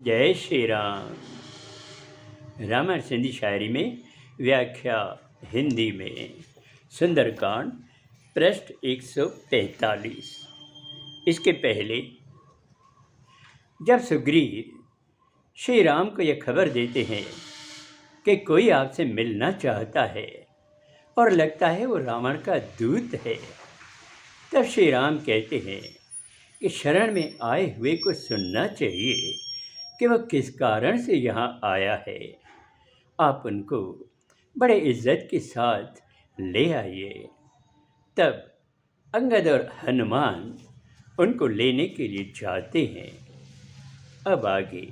जय श्री राम। रामायण सिंधी शायरी में व्याख्या हिंदी में सुंदरकांड पृष्ठ 145। इसके पहले जब सुग्रीव श्री राम को यह खबर देते हैं कि कोई आपसे मिलना चाहता है और लगता है वो रावण का दूत है, तब श्री राम कहते हैं कि शरण में आए हुए को सुनना चाहिए कि वह किस कारण से यहाँ आया है। आप उनको बड़े इज्जत के साथ ले आइए। तब अंगद और हनुमान उनको लेने के लिए जाते हैं। अब आगे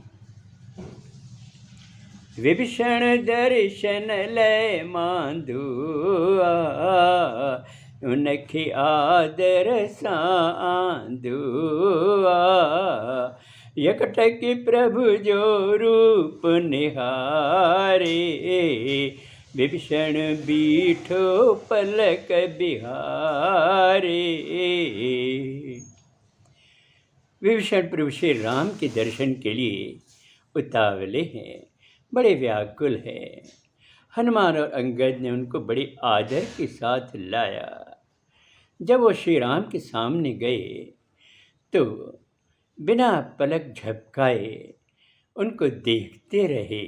विभीषण दर्शन लय मांधु उनखे आदर सांधु यकटक प्रभु जो रूप निहारे विभीषण बीठो पलक बिहारे। विभीषण प्रभु श्री राम के दर्शन के लिए उतावले हैं, बड़े व्याकुल हैं। हनुमान और अंगद ने उनको बड़े आदर के साथ लाया। जब वो श्री राम के सामने गए तो बिना पलक झपकाए उनको देखते रहे।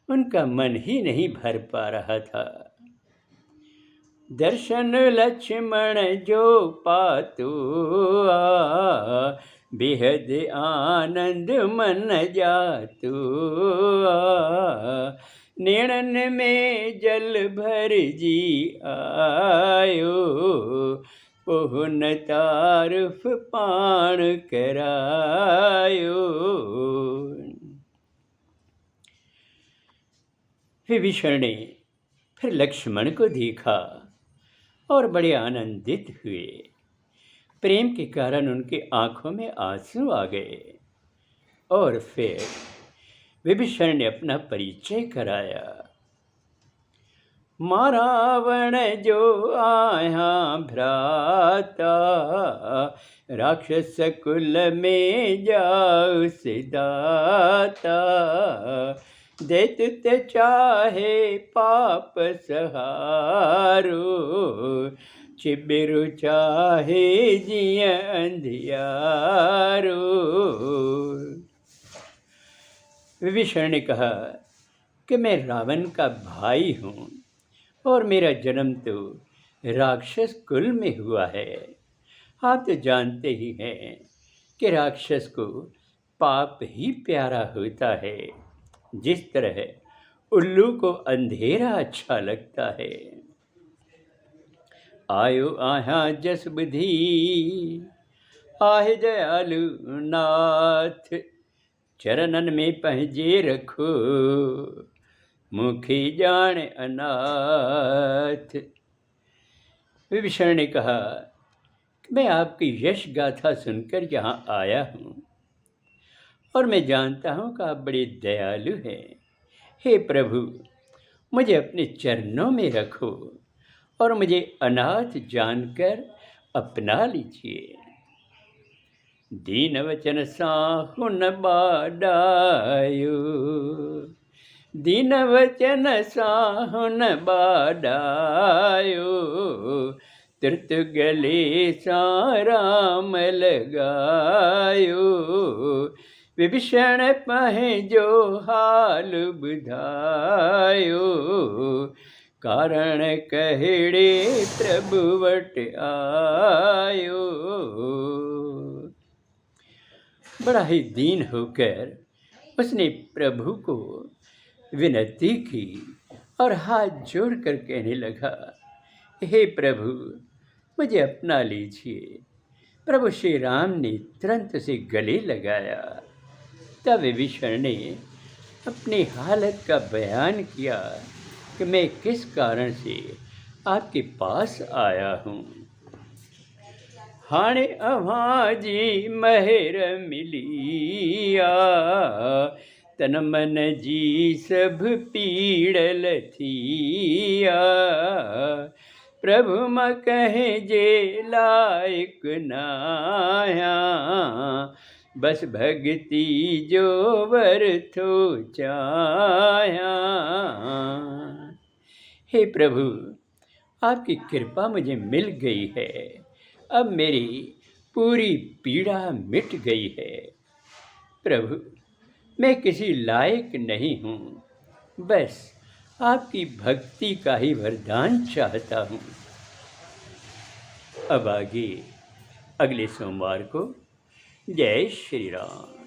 उनका मन ही नहीं भर पा रहा था। दर्शन लक्ष्मण जो पातु बेहद आनंद मन जातु नैनन में जल भर जी आयो पुन तारुफ पाण करायो। विभीषण ने फिर लक्ष्मण को देखा और बड़े आनंदित हुए। प्रेम के कारण उनके आंखों में आंसू आ गए। और फिर विभीषण ने अपना परिचय कराया। मारावण जो आया भ्राता राक्षस कुल में जाऊ सिदाता दैत्य चाहे पाप सहारो चिबिरु चाहे जिय अंधियारो। विभीषण ने कहा कि मैं रावण का भाई हूँ और मेरा जन्म तो राक्षस कुल में हुआ है। आप तो जानते ही हैं कि राक्षस को पाप ही प्यारा होता है, जिस तरह उल्लू को अंधेरा अच्छा लगता है। आयो आहा जस बुद्धि आहे दयालु नाथ चरणन में पहजे रखो मुखी जान अनाथ। विभीषण ने कहा कि मैं आपकी यश गाथा सुनकर यहाँ आया हूँ और मैं जानता हूँ कि आप बड़े दयालु हैं। हे प्रभु, मुझे अपने चरणों में रखो और मुझे अनाथ जानकर अपना लीजिए। दीन वचन साहुन बाडायो दीन वचन साहुन बाडायो त्रित गले सा राम लगायो विभीषण पहे जो हाल बुधायो कारण कहड़े प्रभु वट आयो। बड़ा ही दीन होकर उसने प्रभु को विनती की और हाथ जोड़कर कहने लगा, हे प्रभु, मुझे अपना लीजिए। प्रभु श्री राम ने तुरंत उसे गले लगाया। तब विभीषण ने अपनी हालत का बयान किया कि मैं किस कारण से आपके पास आया हूँ। हाणे अभाजी महर मिलिया तन मन जी सब पीड़ल थिया प्रभु म कहे जे लायक नाया बस भक्ति जो वरथो चाया। हे प्रभु, आपकी कृपा मुझे मिल गई है, अब मेरी पूरी पीड़ा मिट गई है। प्रभु, मैं किसी लायक नहीं हूँ, बस आपकी भक्ति का ही वरदान चाहता हूँ। अब आगे अगले सोमवार को। जय श्री राम।